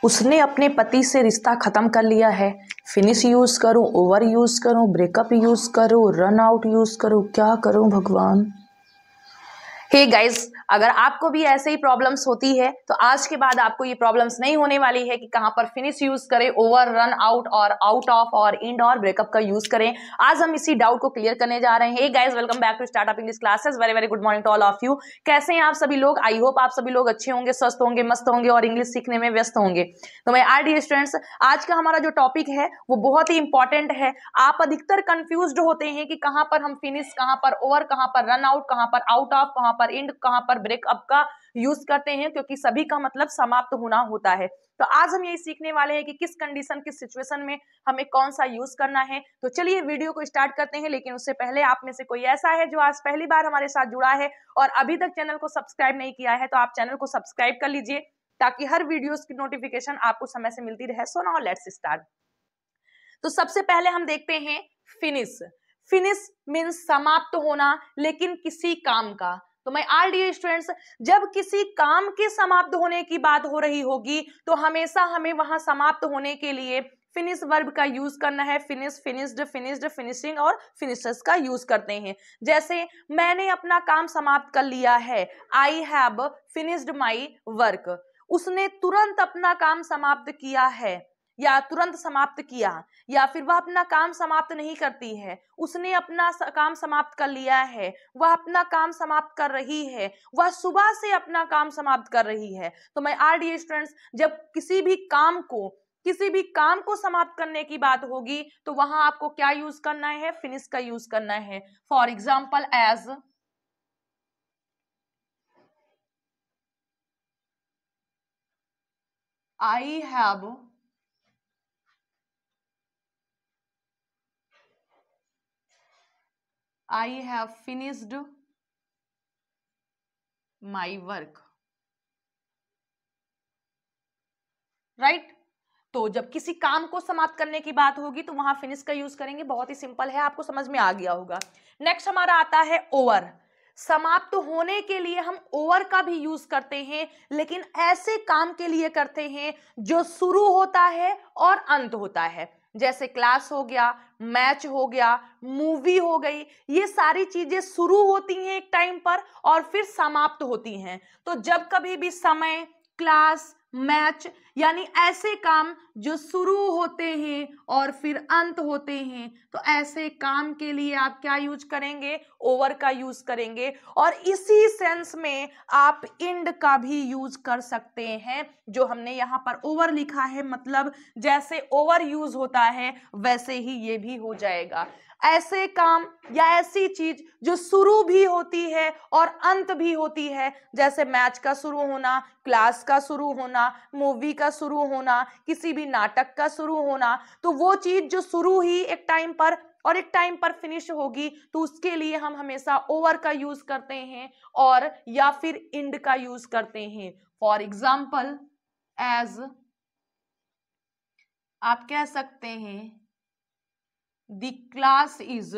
उसने अपने पति से रिश्ता खत्म कर लिया है। फिनिश यूज करूं, ओवर यूज करूं, ब्रेकअप यूज करूं, रन आउट यूज करूं, क्या करूं भगवान। हे गाइस, अगर आपको भी ऐसे ही प्रॉब्लम्स होती है तो आज के बाद आपको ये प्रॉब्लम्स नहीं होने वाली है कि कहां पर फिनिश यूज करें, ओवर, रन आउट और आउट ऑफ और इंड और ब्रेकअप का यूज करें। आज हम इसी डाउट को क्लियर करने जा रहे हैं। Hey guys, welcome back to Startup English Classes. Very very good morning to all of you. कैसे हैं आप सभी लोग? आई होप आप सभी लोग अच्छे होंगे, स्वस्थ होंगे, मस्त होंगे और इंग्लिश सीखने में व्यस्त होंगे। तो मैं डियर स्टूडेंट्स, आज का हमारा जो टॉपिक है वो बहुत ही इंपॉर्टेंट है। आप अधिकतर कंफ्यूज्ड होते हैं कि कहां पर हम फिनिश, कहां पर ओवर, कहां पर रन आउट, कहां पर आउट ऑफ, कहां पर इंड, कहां पर ब्रेकअप का यूज करते हैं, क्योंकि सभी का मतलब समाप्त होना होता है। तो आज हम यही सीखने वाले हैं कि किस कंडीशन, किस सिचुएशन में हमें कौन सा यूज करना है। तो चलिए वीडियो को स्टार्ट करते हैं। लेकिन उससे पहले आप में से कोई ऐसा है जो आज पहली बार हमारे साथ जुड़ा है और अभी तक चैनल को सब्सक्राइब नहीं किया है, तो आप चैनल को सब्सक्राइब कर लीजिए ताकि हर वीडियोस की नोटिफिकेशन आपको समय से मिलती रहे। So now let's start. तो सबसे पहले हम देखते हैं फिनिश। फिनिश मीन्स समाप्त होना, लेकिन किसी काम का। तो मैं डियर स्टूडेंट्स, जब किसी काम के समाप्त होने की बात हो रही होगी तो हमेशा हमें वहां समाप्त होने के लिए फिनिश वर्ब का यूज करना है। फिनिश, फिनिश्ड, फिनिश्ड, फिनिशिंग और फिनिशर्स का यूज करते हैं। जैसे मैंने अपना काम समाप्त कर लिया है, आई हैव फिनिश्ड माई वर्क। उसने तुरंत अपना काम समाप्त किया है या तुरंत समाप्त किया, या फिर वह अपना काम समाप्त नहीं करती है, उसने अपना काम समाप्त कर लिया है, वह अपना काम समाप्त कर रही है, वह सुबह से अपना काम समाप्त कर रही है। तो मैं डियर स्टूडेंट्स, जब किसी भी काम को समाप्त करने की बात होगी तो वहां आपको क्या यूज करना है? फिनिश का यूज करना है। For example, as I have finished my work. Right? तो जब किसी काम को समाप्त करने की बात होगी तो वहां फिनिश का यूज करेंगे। बहुत ही सिंपल है, आपको समझ में आ गया होगा। नेक्स्ट हमारा आता है ओवर। समाप्त होने के लिए हम ओवर का भी यूज करते हैं, लेकिन ऐसे काम के लिए करते हैं जो शुरू होता है और अंत होता है। जैसे क्लास हो गया, मैच हो गया, मूवी हो गई। ये सारी चीजें शुरू होती हैं एक टाइम पर और फिर समाप्त होती हैं। तो जब कभी भी समय, क्लास, मैच यानी ऐसे काम जो शुरू होते हैं और फिर अंत होते हैं, तो ऐसे काम के लिए आप क्या यूज करेंगे? ओवर का यूज करेंगे। और इसी सेंस में आप इंड का भी यूज कर सकते हैं। जो हमने यहाँ पर ओवर लिखा है, मतलब जैसे ओवर यूज होता है वैसे ही ये भी हो जाएगा। ऐसे काम या ऐसी चीज जो शुरू भी होती है और अंत भी होती है, जैसे मैच का शुरू होना, क्लास का शुरू होना, मूवी का शुरू होना, किसी भी नाटक का शुरू होना, तो वो चीज जो शुरू ही एक टाइम पर और एक टाइम पर फिनिश होगी, तो उसके लिए हम हमेशा ओवर का यूज करते हैं और या फिर इंड का यूज करते हैं। फॉर एग्जाम्पल, एज आप कह सकते हैं the class is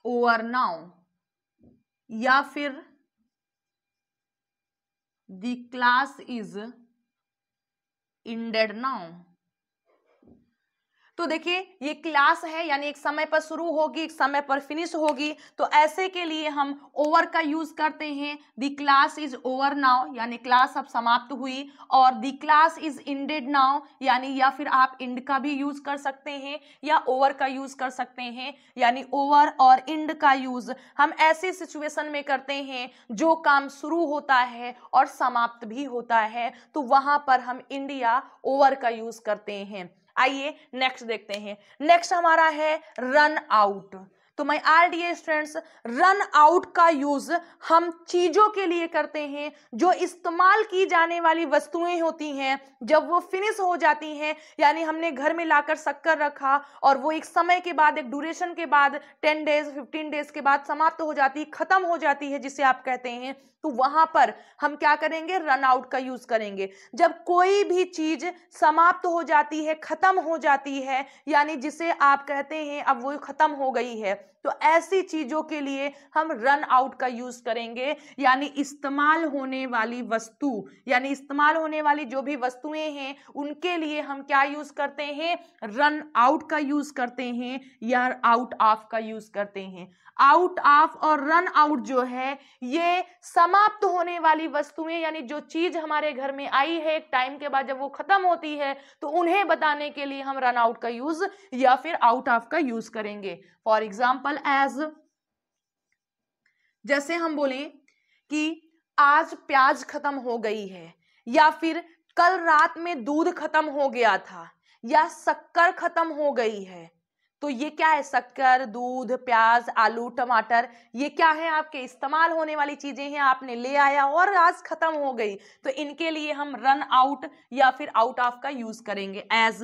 over now, या फिर the class is ended now। तो देखिए, ये क्लास है यानी एक समय पर शुरू होगी, एक समय पर फिनिश होगी, तो ऐसे के लिए हम ओवर का यूज करते हैं। The class is over now यानी क्लास अब समाप्त हुई, और the class is ended now यानी, या फिर आप इंड का भी यूज कर सकते हैं या ओवर का यूज कर सकते हैं। यानी ओवर और इंड का यूज हम ऐसे सिचुएशन में करते हैं जो काम शुरू होता है और समाप्त भी होता है, तो वहां पर हम इंड या ओवर का यूज करते हैं। आइए नेक्स्ट देखते हैं। नेक्स्ट हमारा है रन आउट। तो मैं डियर स्टूडेंट्स, रन आउट का यूज हम चीजों के लिए करते हैं जो इस्तेमाल की जाने वाली वस्तुएं होती हैं, जब वो फिनिश हो जाती हैं, यानी हमने घर में लाकर शक्कर रखा और वो एक समय के बाद, एक ड्यूरेशन के बाद, 10 डेज 15 डेज के बाद समाप्त हो जाती है, खत्म हो जाती है जिसे आप कहते हैं, तो वहां पर हम क्या करेंगे? रन आउट का यूज करेंगे। जब कोई भी चीज समाप्त हो जाती है, खत्म हो जाती है, यानी जिसे आप कहते हैं अब वो खत्म हो गई है, तो ऐसी चीजों के लिए हम रन आउट का यूज करेंगे, यानी इस्तेमाल होने वाली वस्तु, यानी इस्तेमाल होने वाली जो भी वस्तुएं हैं उनके लिए हम क्या यूज करते हैं, रन आउट का यूज करते हैं या आउट ऑफ का यूज करते हैं। आउट ऑफ और रन आउट जो है ये समाप्त होने वाली वस्तुएं, यानी जो चीज हमारे घर में आई है एक टाइम के बाद जब वो खत्म होती है तो उन्हें बताने के लिए हम रन आउट का यूज या फिर आउट ऑफ का यूज करेंगे। फॉर एग्जाम्पल एज, जैसे हम बोले कि आज प्याज खत्म हो गई है, या फिर कल रात में दूध खत्म हो गया था, या शक्कर खत्म हो गई है। तो ये क्या है, शक्कर, दूध, प्याज, आलू, टमाटर, ये क्या है, आपके इस्तेमाल होने वाली चीजें हैं, आपने ले आया और आज खत्म हो गई, तो इनके लिए हम रन आउट या फिर आउट ऑफ का यूज करेंगे। As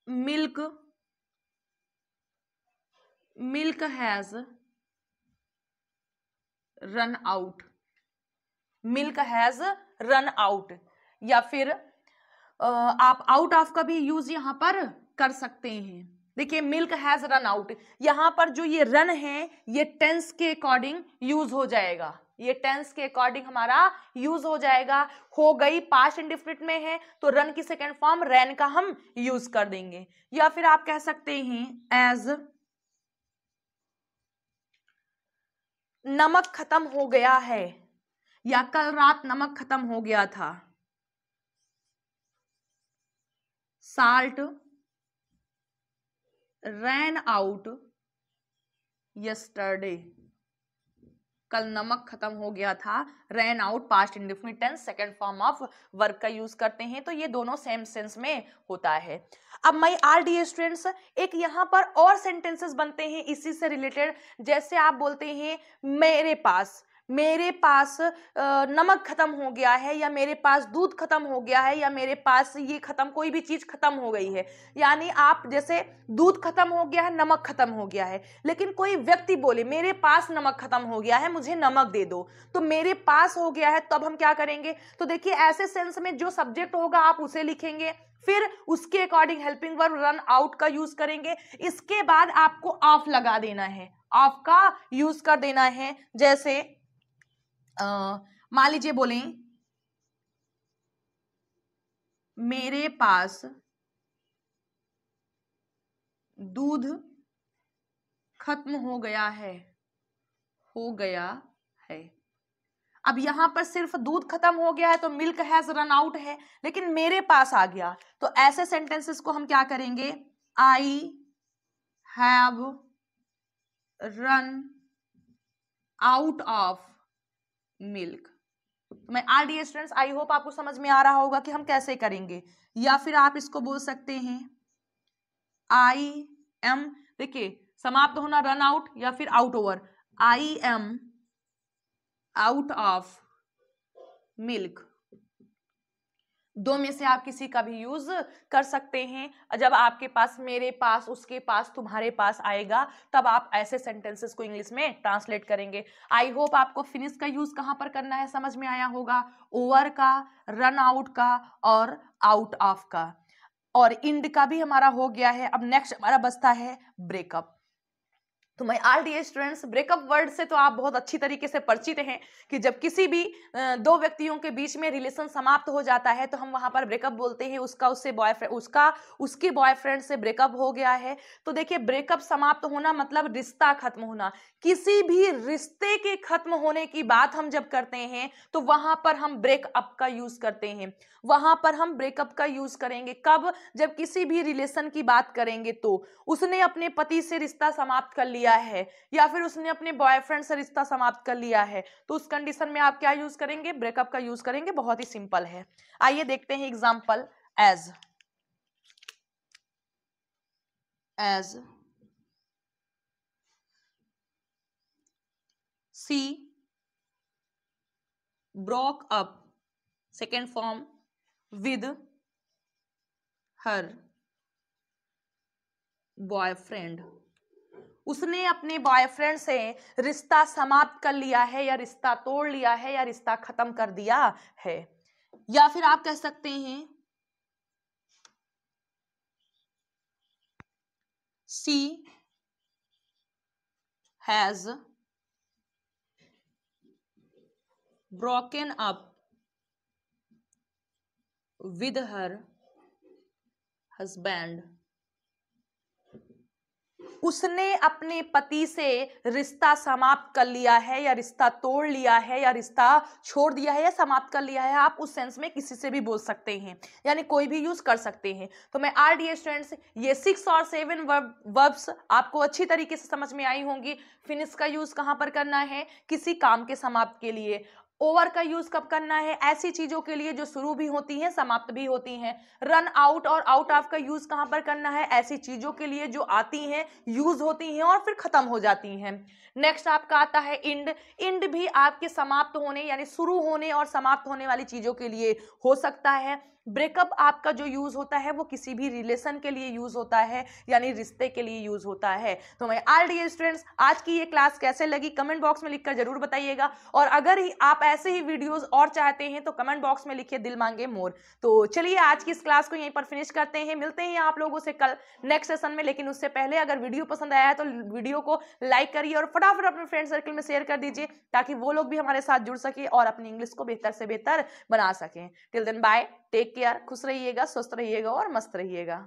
milk, milk has run out, milk has run out. या फिर आप आउट ऑफ का भी यूज यहां पर कर सकते हैं। देखिए मिल्क हैज रन आउट, यहां पर जो ये रन है ये टेंस के अकॉर्डिंग यूज हो जाएगा, ये टेंस के अकॉर्डिंग हमारा यूज हो जाएगा। हो गई पास्ट इंडेफिनिट में है तो रन की सेकेंड फॉर्म रैन का हम यूज कर देंगे। या फिर आप कह सकते हैं एज नमक खत्म हो गया है, या कल रात नमक खत्म हो गया था। साल्ट रैन आउट यस्टरडे, कल नमक खत्म हो गया था, ran out past indefinite tense second form of verb का यूज करते हैं, तो ये दोनों सेम सेंस में होता है। अब माय आर डी स्टूडेंट्स, एक यहां पर और सेंटेंसेस बनते हैं इसी से रिलेटेड। जैसे आप बोलते हैं मेरे पास, मेरे पास नमक खत्म हो गया है, या मेरे पास दूध खत्म हो गया है, या मेरे पास ये खत्म, कोई भी चीज खत्म हो गई है। यानी आप जैसे दूध खत्म हो गया है, नमक खत्म हो गया है, लेकिन कोई व्यक्ति बोले मेरे पास नमक खत्म हो गया है, मुझे नमक दे दो, तो मेरे पास हो गया है, तब हम क्या करेंगे, तो देखिए ऐसे सेंस में जो सब्जेक्ट होगा आप उसे लिखेंगे, फिर उसके according helping verb run out का यूज करेंगे। इसके बाद आपको ऑफ लगा देना है, ऑफ का यूज कर देना है। जैसे मान लीजिए बोलें मेरे पास दूध खत्म हो गया है, हो गया है। अब यहां पर सिर्फ दूध खत्म हो गया है तो मिल्क हैज रन आउट है, लेकिन मेरे पास आ गया, तो ऐसे सेंटेंसेस को हम क्या करेंगे, I have run out of milk. तो मैं R D students I hope आपको समझ में आ रहा होगा कि हम कैसे करेंगे। या फिर आप इसको बोल सकते हैं आई एम, देखिए समाप्त होना रन आउट या फिर out over, I am out of milk, दो में से आप किसी का भी यूज कर सकते हैं। जब आपके पास मेरे पास, उसके पास, तुम्हारे पास आएगा तब आप ऐसे सेंटेंसेस को इंग्लिश में ट्रांसलेट करेंगे। आई होप आपको फिनिश का यूज कहां पर करना है समझ में आया होगा, ओवर का, रन आउट का और आउट ऑफ का, और इंड का भी हमारा हो गया है। अब नेक्स्ट हमारा बचता है ब्रेकअप। तो मैं R D students breakup word से तो आप बहुत अच्छी तरीके से परिचित हैं कि जब किसी भी दो व्यक्तियों के बीच में रिलेशन समाप्त हो जाता है तो हम वहां पर ब्रेकअप बोलते हैं। उसका उससे बॉयफ्रेंड, उसका उसके बॉयफ्रेंड से ब्रेकअप हो गया है। तो देखिए ब्रेकअप समाप्त होना मतलब रिश्ता खत्म होना। किसी भी रिश्ते के खत्म होने की बात हम जब करते हैं तो वहां पर हम ब्रेकअप का यूज करते हैं, वहां पर हम ब्रेकअप का यूज करेंगे। कब, जब किसी भी रिलेशन की बात करेंगे तो उसने अपने पति से रिश्ता समाप्त कर लिया है या फिर उसने अपने बॉयफ्रेंड से रिश्ता समाप्त कर लिया है, तो उस कंडीशन में आप क्या यूज करेंगे, ब्रेकअप का यूज करेंगे। बहुत ही सिंपल है। आइए देखते हैं example. As, as she broke up, second form with her boyfriend, उसने अपने बॉयफ्रेंड से रिश्ता समाप्त कर लिया है या रिश्ता तोड़ लिया है या रिश्ता खत्म कर दिया है। या फिर आप कह सकते हैं she has broken up with her husband. उसने अपने पति से रिश्ता समाप्त कर लिया है, या रिश्ता तोड़ लिया है, या रिश्ता छोड़ दिया है, या समाप्त कर लिया है। आप उस सेंस में किसी से भी बोल सकते हैं, यानी कोई भी यूज कर सकते हैं। तो मैं आर डियर स्टूडेंट्स, ये 6 और 7 वर्ब्स आपको अच्छी तरीके से समझ में आई होंगी। फिनिश का यूज कहां पर करना है? किसी काम के समाप्त के लिए। ओवर का यूज कब करना है? ऐसी चीजों के लिए जो शुरू भी होती हैं, समाप्त भी होती हैं। रन आउट और आउट ऑफ का यूज कहां पर करना है? ऐसी चीजों के लिए जो आती हैं, यूज होती हैं और फिर खत्म हो जाती हैं। नेक्स्ट आपका आता है इंड। इंड भी आपके समाप्त होने यानी शुरू होने और समाप्त होने वाली चीजों के लिए हो सकता है। ब्रेकअप आपका जो यूज होता है वो किसी भी रिलेशन के लिए यूज होता है, यानी रिश्ते के लिए यूज होता है। तो मैं ऑल डियर स्टूडेंट्स, आज की ये क्लास कैसे लगी कमेंट बॉक्स में लिखकर जरूर बताइएगा। और अगर ही आप ऐसे ही वीडियोस और चाहते हैं तो कमेंट बॉक्स में लिखिए दिल मांगे मोर। तो चलिए आज की इस क्लास को यहीं पर फिनिश करते हैं। मिलते हैं आप लोगों से कल नेक्स्ट सेशन में। लेकिन उससे पहले अगर वीडियो पसंद आया है तो वीडियो को लाइक करिए और फटाफट अपने फ्रेंड सर्कल में शेयर कर दीजिए, ताकि वो लोग भी हमारे साथ जुड़ सके और अपनी इंग्लिश को बेहतर से बेहतर बना सकें। Till then bye, take care, खुश रहिएगा, स्वस्थ रहिएगा और मस्त रहिएगा।